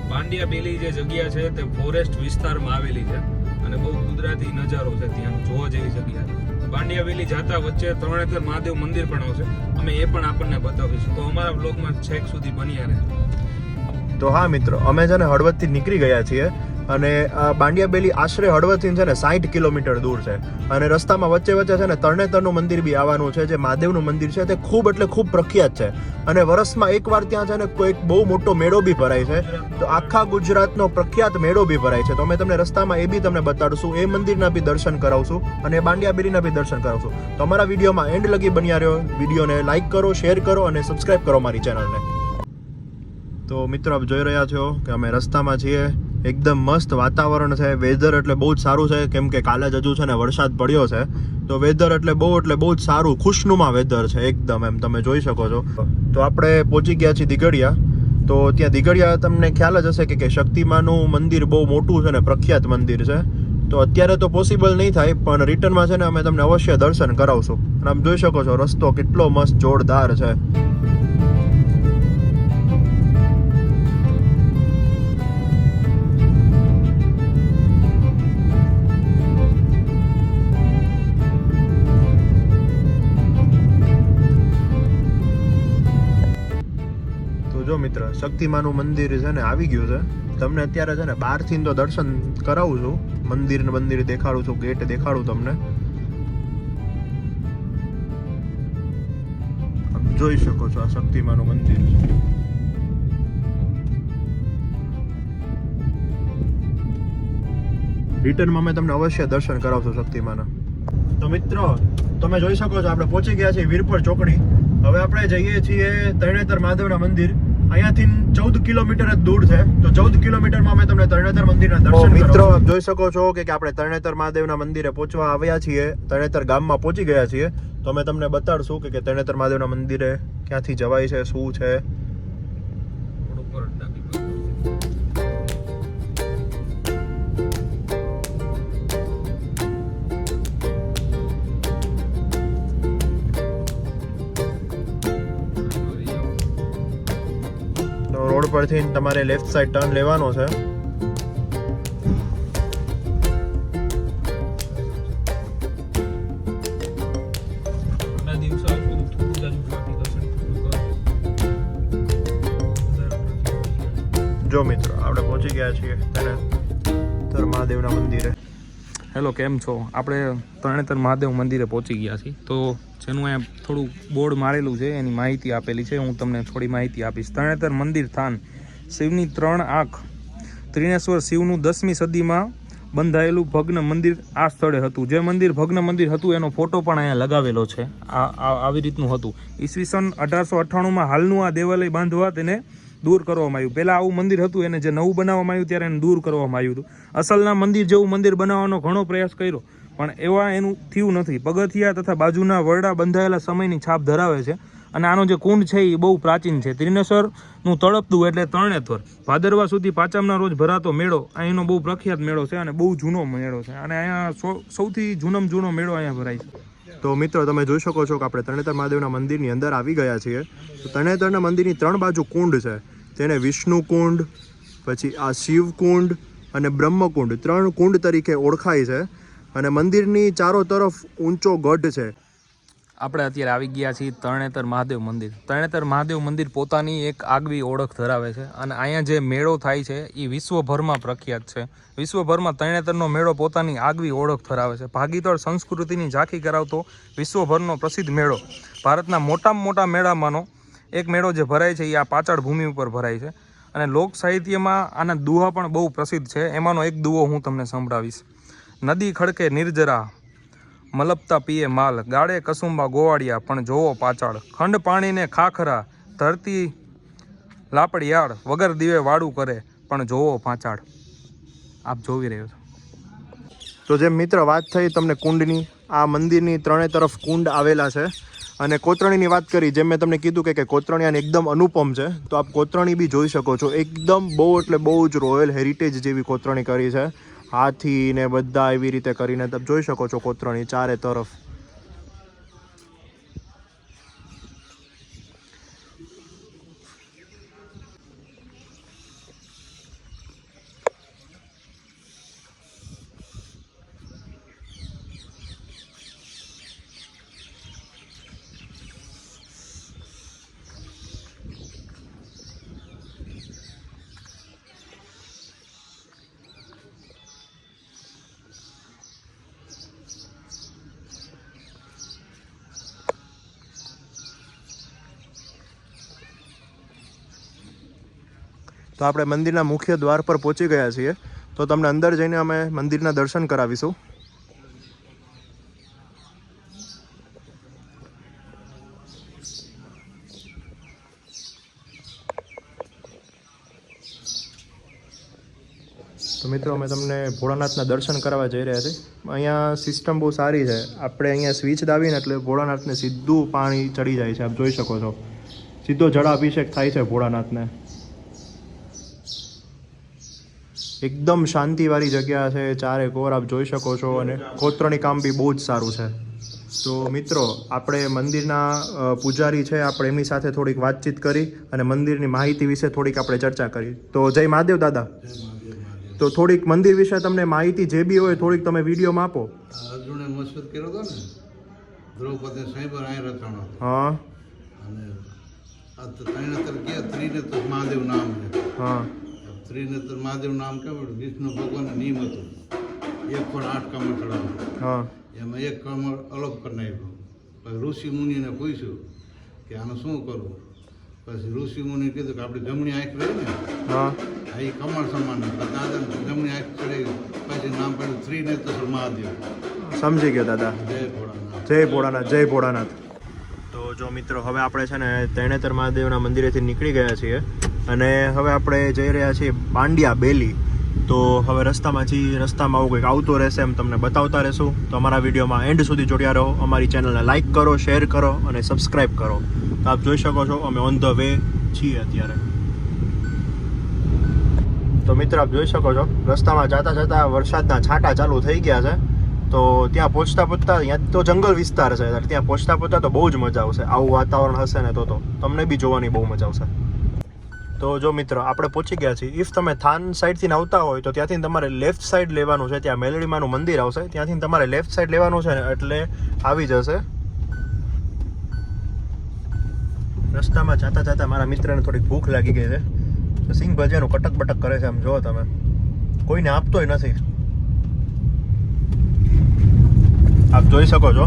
બાંડિયા બેલી જે જગ્યા છે તે ફોરેસ્ટ વિસ્તારમાં આવેલી છે અને બહુ કુદરતી નજારો છે ત્યાં જોવા જેવી જગ્યા છે. બાંડિયા બેલી જાતા વચ્ચે તરણેતર મહાદેવ મંદિર પણ આવશે, અમે એ પણ આપણને બતાવીશું, તો અમારા બ્લોગમાં છેક સુધી બન્યા રહે. તો હા મિત્રો, અમે છે ને હળવદથી નીકળી ગયા છીએ અને બાંડિયા બેલી આશરે હળવદથી છે ને 60 કિલોમીટર દૂર છે અને રસ્તામાં વચ્ચે વચ્ચે છે ને તરણેતરનું મંદિર બી આવવાનું છે, જે મહાદેવનું મંદિર છે તે ખૂબ એટલે ખૂબ પ્રખ્યાત છે અને વર્ષમાં એકવાર ત્યાં છે ને કોઈક બહુ મોટો મેળો બી ભરાય છે. તો આખા ગુજરાતનો પ્રખ્યાત મેળો બી ભરાય છે, તો અમે તમને રસ્તામાં એ બી તમને બતાડશું, એ મંદિરના બી દર્શન કરાવશું અને બાંડિયા બેલીના બી દર્શન કરાવશું. તો અમારા વિડીયોમાં એન્ડ લગી બન્યા રહ્યો. વિડીયોને લાઈક કરો, શેર કરો અને સબસ્ક્રાઇબ કરો મારી ચેનલને. તો મિત્રો આપ જોઈ રહ્યા છો કે અમે રસ્તામાં છીએ. એકદમ મસ્ત વાતાવરણ છે, વેધર એટલે બહુ જ સારું છે, કેમ કે કાલે જ હજુ છે ને વરસાદ પડ્યો છે, તો વેધર એટલે બહુ જ સારું ખુશનુમા વેધર છે એકદમ, એમ તમે જોઈ શકો છો. તો આપણે પહોંચી ગયા છીએ દિગડિયા. તો ત્યાં દિગડિયા તમને ખ્યાલ જ હશે કે શક્તિમાનું મંદિર બહુ મોટું છે ને પ્રખ્યાત મંદિર છે. તો અત્યારે તો પોસિબલ નહીં થાય, પણ રિટર્નમાં છે ને અમે તમને અવશ્ય દર્શન કરાવશું. અને આમ જોઈ શકો છો રસ્તો કેટલો મસ્ત જોરદાર છે. જો મિત્ર, શક્તિમાનું મંદિર છે ને આવી ગયું છે. તમને અત્યારે છે ને બહારથી તો દર્શન કરાવું છું, મંદિર દેખાડું છું, ગેટ દેખાડું તમને. આપ જોઈ શકો છો આ શક્તિમાનું મંદિર છે. રિટર્નમાં અમે તમને અવશ્ય દર્શન કરાવશું શક્તિમાના. તો મિત્રો તમે જોઈ શકો છો આપણે પહોંચી ગયા છીએ વીરપુર ચોકડી. હવે આપણે જઈએ છીએ તરણેતર મહાદેવના મંદિર. અહીંયાથી 14 કિલોમીટર જ દૂર છે, તો 14 કિલોમીટરમાં અમે તમને તરણેતર મંદિરના દર્શન. મિત્રો આપ જોઈ શકો છો કે આપણે તરણેતર મહાદેવના મંદિરે પહોંચવા આવ્યા છીએ, તરણેતર ગામમાં પહોંચી ગયા છીએ. તો અમે તમને બતાડશું કે તરણેતર મહાદેવના મંદિરે ક્યાંથી જવાય છે, શું છે. રોડ પરથી તમારે લેફ્ટ સાઈડ ટર્ન લેવાનો છે. જો મિત્રો આપણે પહોંચી ગયા છીએ તરણેતર મહાદેવના મંદિરે. હેલો, કેમ છો? આપણે તરણેતર મહાદેવ મંદિરે પહોંચી ગયા છીએ. તો જેનું અહીંયા થોડું બોર્ડ મારેલું છે એની માહિતી આપેલી છે, હું તમને થોડી માહિતી આપીશ. તરણેતર મંદિર થાન શિવની 3 આંખ, ત્રિનેશ્વર શિવનું 10મી સદીમાં બંધાયેલું ભગ્ન મંદિર આ સ્થળે હતું. જે મંદિર ભગ્ન મંદિર હતું એનો ફોટો પણ અહીંયા લગાવેલો છે. આવી રીતનું હતું. ઈસવીસન 1898માં હાલનું આ દેવાલય બાંધવા તેને દૂર કરવામાં આવ્યું. પહેલાં આવું મંદિર હતું, એને જે નવું બનાવવામાં આવ્યું ત્યારે એને દૂર કરવામાં આવ્યું હતું. અસલના મંદિર જેવું મંદિર બનાવવાનો ઘણો પ્રયાસ કર્યો, પણ એવા એનું થયું નથી. પગથિયા તથા બાજુના વરડા બંધાયેલા સમયની છાપ ધરાવે છે અને આનો જે કુંડ છે એ બહુ પ્રાચીન છે. ત્રિનેશ્વરનું તળપદું એટલે તરણેતર ભાદરવા સુધી પાંચમના રોજ ભરાતો મેળો અહીંનો બહુ પ્રખ્યાત મેળો છે અને બહુ જૂનો મેળો છે અને અહીંયા સૌથી જૂનો મેળો અહીંયા ભરાય છે. તો મિત્રો તમે જોઈ શકો છો કે આપણે તરણેતર મહાદેવના મંદિરની અંદર આવી ગયા છીએ. તો તરણેતરના મંદિરની 3 બાજુ કુંડ છે, તેને વિષ્ણુ કુંડ, પછી આ શિવ કુંડ અને બ્રહ્મકુંડ 3 કુંડ તરીકે ઓળખાય છે. અને મંદિરની ચારો તરફ ઊંચો ગઢ છે. આપણે અત્યારે આવી ગયા છીએ તરણેતર મહાદેવ મંદિર. તરણેતર મહાદેવ મંદિર પોતાની એક આગવી ઓળખ ધરાવે છે અને અહીંયા જે મેળો થાય છે એ વિશ્વભરમાં પ્રખ્યાત છે. વિશ્વભરમાં તરણેતરનો મેળો પોતાની આગવી ઓળખ ધરાવે છે. ભાગીદાર સંસ્કૃતિની ઝાંખી કરાવતો વિશ્વભરનો પ્રસિદ્ધ મેળો. ભારતના મોટામાં મોટા મેળામાંનો એક મેળો જે ભરાય છે એ આ પાચાળ ભૂમિ ઉપર ભરાય છે અને લોક સાહિત્યમાં આના દુહા પણ બહુ પ્રસિદ્ધ છે. એમાંનો એક દુહો હું તમને સંભળાવીશ. નદી ખડકે નિર્જરા, મલપતા પીએ માલ, ગાળે કસુંબા ગોવાળિયા પણ જોવો પાચાળ, ખંડ પાણીને ખાખરા, ધરતી લાપડિયાળ, વગર દીવે વાડું કરે પણ જોવો પાચાળ. આપ જોઈ રહ્યો છો. તો જેમ મિત્ર વાત થઈ તમને કુંડની, આ મંદિરની 3 તરફ કુંડ આવેલા છે. અને કોતરણીની વાત કરી, જેમ મેં તમને કીધું કે કોતરણી એકદમ અનુપમ છે, તો આપ કોતરણી બી જોઈ શકો છો. એકદમ બહુ એટલે બહુ જ રોયલ હેરિટેજ જેવી કોતરણી કરી છે. હાથી ને બધા એવી રીતે કરીને તમે જોઈ શકો છો કોતરણી ચારે તરફ. તો આપણે મંદિરના મુખ્ય દ્વાર પર પહોંચી ગયા છીએ. તો તમને અંદર જઈને અમે મંદિરના દર્શન કરાવીશું. તો મિત્રો અમે તમને ભોળાનાથના દર્શન કરવા જઈ રહ્યા છીએ. અહીંયા સિસ્ટમ બહુ સારી છે. આપણે અહીંયા સ્વિચ દાબીને એટલે ભોળાનાથને સીધું પાણી ચડી જાય છે. આપ જોઈ શકો છો, સીધો જળાભિષેક થાય છે ભોળાનાથને. એકદમ શાંતિવાળી જગ્યા છે, ચારે કોર આપ જોઈ શકો છો, અને કોતરણી કામ બી બહુ જ સારું છે. તો મિત્રો આપણે મંદિરના પૂજારી છે, આપણે એમની સાથે થોડીક વાતચીત કરી અને મંદિરની માહિતી વિશે થોડીક આપણે ચર્ચા કરી. તો જય મહાદેવ દાદા. તો થોડીક મંદિર વિશે તમને માહિતી જે બી હોય થોડીક તમે વિડીયોમાં આપો. અર્જુને મસ્જિદ કર્યો હતો ને, દ્રૌપદી સાહેબ અહીં રચાણો. હા. અને આ ત્રિનેત્ર કે ત્રિનેત્ર મહાદેવ નામ છે. હા. ત્રિનેત્ર મહાદેવ નામ કેવું વિષ્ણુ ભગવાનનું નિયમ હતું, 1 પણ 8 કમર ચડાવવાનું. હા. એમાં 1 કમર અલગ કરી નાખ્યું. પછી ઋષિ મુનિને પૂછ્યું કે આનું શું કરવું. પછી ઋષિ મુનિએ કીધું કે આપણી જમણી આંખ રહી ને, હા, આ એ કમર સમાન દાદા જમણી આંખ ચડી. પછી નામ પડ્યું ત્રિનેત્ર મહાદેવ. સમજી ગયો દાદા. જય ભોળાનાથ. જય ભોળાનાથ. જય ભોળાનાથ. તો જો મિત્રો હવે આપણે છે ને ત્રણેતર મહાદેવના મંદિરેથી નીકળી ગયા છીએ અને હવે આપણે જઈ રહ્યા છીએ બાંડિયા બેલી. તો હવે રસ્તામાં આવું કંઈક આવતું રહેશે, એમ તમને બતાવતા રહેશું. તો અમારા વિડીયોમાં એન્ડ સુધી જોડ્યા રહો. અમારી ચેનલને લાઇક કરો, શેર કરો અને સબસ્ક્રાઈબ કરો. તો આપ જોઈ શકો છો અમે ઓન ધ વે છીએ અત્યારે. તો મિત્ર આપ જોઈ શકો છો રસ્તામાં જતા વરસાદના છાંટા ચાલુ થઈ ગયા છે. તો ત્યાં પહોંચતા ત્યાં તો જંગલ વિસ્તાર છે, ત્યાં પહોંચતા તો બહુ જ મજા આવશે. આવું વાતાવરણ હશે ને તો તમને બી જોવાની બહુ મજા આવશે. તો જો મિત્રો આપણે પહોંચી ગયા છીએ. ઇફ તમે થાન સાઈડથી આવતા હોય તો ત્યાંથી તમારે લેફ્ટ સાઈડ લેવાનું છે. ત્યાં મેલડીમાનું મંદિર આવશે, ત્યાંથી તમારે લેફ્ટ સાઈડ લેવાનું છે ને એટલે આવી જશે. રસ્તામાં જતા મારા મિત્રને થોડીક ભૂખ લાગી ગઈ છે, તો સિંગ ભજીયાનું કટક બટક કરે છે. આમ જુઓ તમે, કોઈને આપતોય નથી. આપ જોઈ શકો છો.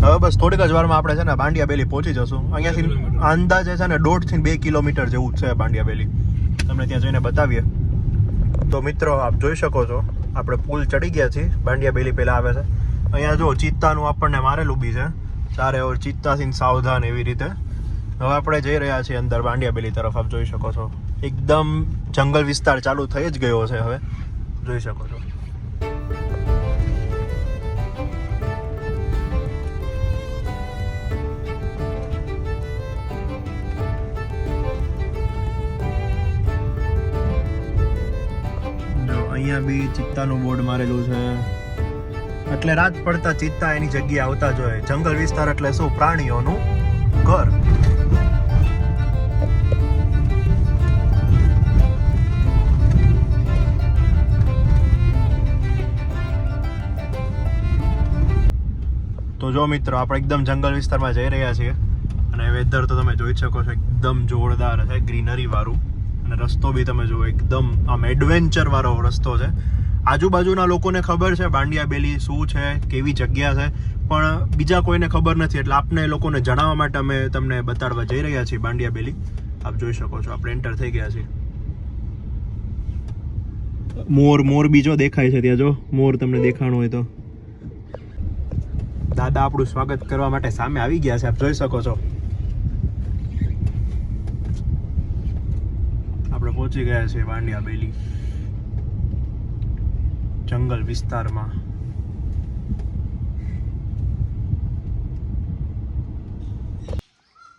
હવે બસ થોડીક જ વારમાં આપણે છે ને બાંડિયા બેલી પહોંચી જશું. અહીંયાથી અંદાજે છે ને 1.5 થી 2 કિલોમીટર જેવું છે બાંડિયા બેલી. તમને ત્યાં જઈને બતાવીએ. તો મિત્રો આપ જોઈ શકો છો આપણે પુલ ચડી ગયા છીએ. બાંડિયા બેલી પહેલાં આવે છે. અહીંયા જો ચિત્તાનું આપણને મારેલું બી છે, ચારે ઓર ચિત્તાથી સાવધાન એવી રીતે. હવે આપણે જઈ રહ્યા છીએ અંદર બાંડિયા બેલી તરફ. આપ જોઈ શકો છો એકદમ જંગલ વિસ્તાર ચાલુ થઈ જ ગયો છે. હવે જોઈ શકો છો. અહીંયા બી ચિત્તાનું બોર્ડ મારેલું છે, એટલે રાત પડતા ચિત્તા એની જગ્યાએ આવતા જ હોય. જંગલ વિસ્તાર એટલે શું, પ્રાણીઓનું ઘર. તો જો મિત્રો આપણે એકદમ જંગલ વિસ્તારમાં જઈ રહ્યા છીએ અને વેધર તો તમે જોઈ શકો છો એકદમ જોરદાર છે, ગ્રીનરી વાળું. અને રસ્તો બી તમે જુઓ એકદમ આમ એડવેન્ચર વાળો રસ્તો છે. આજુબાજુના લોકોને ખબર છે બાંડિયા બેલી શું છે, કેવી જગ્યા છે, પણ બીજા કોઈને ખબર નથી. એટલે આપને લોકોને જણાવવા માટે અમે તમને બતાડવા જઈ રહ્યા છીએ બાંડિયા બેલી. આપ જોઈ શકો છો આપણે એન્ટર થઈ ગયા છીએ. મોર બીજો દેખાય છે ત્યાં. જો મોર તમને દેખાણો હોય તો દાદા આપણું સ્વાગત કરવા માટે સામે આવી ગયા છે. આપ જોઈ શકો છો આપણે પહોંચી ગયા છીએ બાંડિયા બેલી જંગલ વિસ્તારમાં.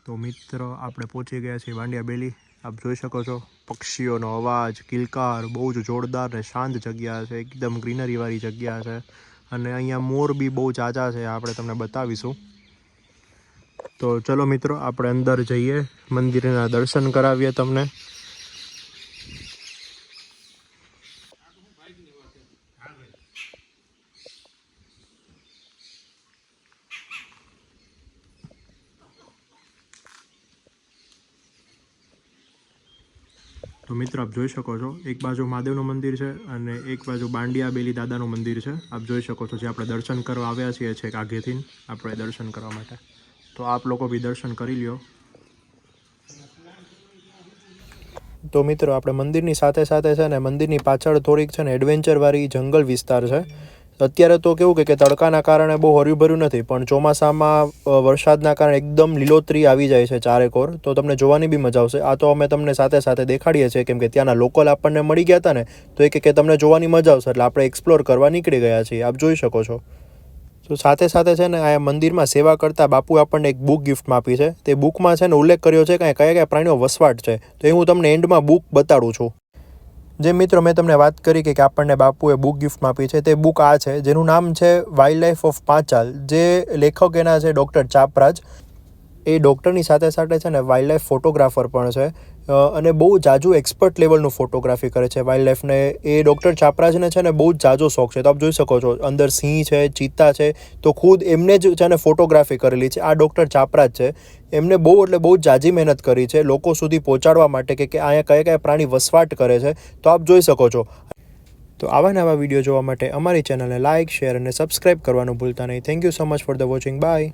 તો મિત્રો આપણે પહોંચી ગયા છીએ બાંડિયા બેલી. આપ જોઈ શકો છો પક્ષીઓનો અવાજ, કિલકાર, બહુ જ જોરદાર ને શાંત જગ્યા છે. એકદમ ગ્રીનરી વાળી જગ્યા છે અને અહીંયા મોર બી બહુ ઝાઝા છે, આપણે તમને બતાવીશું. તો ચલો મિત્રો આપણે અંદર જઈએ, મંદિરના દર્શન કરાવીએ તમને. તો મિત્રો આપ જોઈ શકો છો એક બાજુ મહાદેવનું મંદિર છે અને એક બાજુ બાંડિયા બેલી દાદાનું મંદિર છે. આપ જોઈ શકો છો જે આપણે દર્શન કરવા આવ્યા છીએ છેક આગેથી આપણે દર્શન કરવા માટે. તો આપ લોકો બી દર્શન કરી લ્યો. તો મિત્રો આપણે મંદિરની સાથે સાથે છે ને મંદિરની પાછળ થોડીક છે ને એડવેન્ચરવાળી જંગલ વિસ્તાર છે. અત્યારે તો કેવું કે તડકાના કારણે બહુ હર્યુંભર્યું નથી, પણ ચોમાસામાં વરસાદના કારણે એકદમ લીલોતરી આવી જાય છે ચારેકોર, તો તમને જોવાની બી મજા આવશે. આ તો અમે તમને સાથે સાથે દેખાડીએ છીએ કેમ કે ત્યાંના લોકલ આપણને મળી ગયા હતા ને, તો એ કે તમને જોવાની મજા આવશે એટલે આપણે એક્સપ્લોર કરવા નીકળી ગયા છીએ. આપ જોઈ શકો છો. તો સાથે સાથે છે ને આ મંદિરમાં સેવા કરતા બાપુએ આપણને એક બુક ગિફ્ટમાં આપી છે. તે બુકમાં છે ને ઉલ્લેખ કર્યો છે કે કયા કયા પ્રાણીઓ વસવાટ છે, તો એ હું તમને એન્ડમાં બુક બતાડું છું. જે મિત્રો મેં તમને વાત કરી કે આપણને બાપુએ બુક ગિફ્ટમાં આપી છે, તે બુક આ છે જેનું નામ છે વાઇલ્ડ લાઈફ ઓફ પાંચાલ. જે લેખક એના છે ડૉક્ટર ચાપરાજ. એ ડૉક્ટરની સાથે સાથે છે ને વાઇલ્ડ લાઈફ ફોટોગ્રાફર પણ છે અને બહુ જાજુ એક્સપર્ટ લેવલનું ફોટોગ્રાફી કરે છે વાઇલ્ડ લાઈફને. એ ડૉક્ટર ચાપરાજને છે ને બહુ જ જાજો શોખ છે. તો આપ જોઈ શકો છો અંદર સિંહ છે, ચિત્તા છે, તો ખુદ એમને જ છે ને ફોટોગ્રાફી કરેલી છે. આ ડૉક્ટર ચાપરાજ છે. એમને બહુ એટલે બહુ જ જાજી મહેનત કરી છે લોકો સુધી પહોંચાડવા માટે કે અહીંયા કયા કયા પ્રાણી વસવાટ કરે છે. તો આપ જોઈ શકો છો. તો આવા નવા વિડીયો જોવા માટે અમારી ચેનલને લાઇક, શેર અને સબસ્ક્રાઈબ કરવાનું ભૂલતા નહીં. Thank you so much for the watching. By.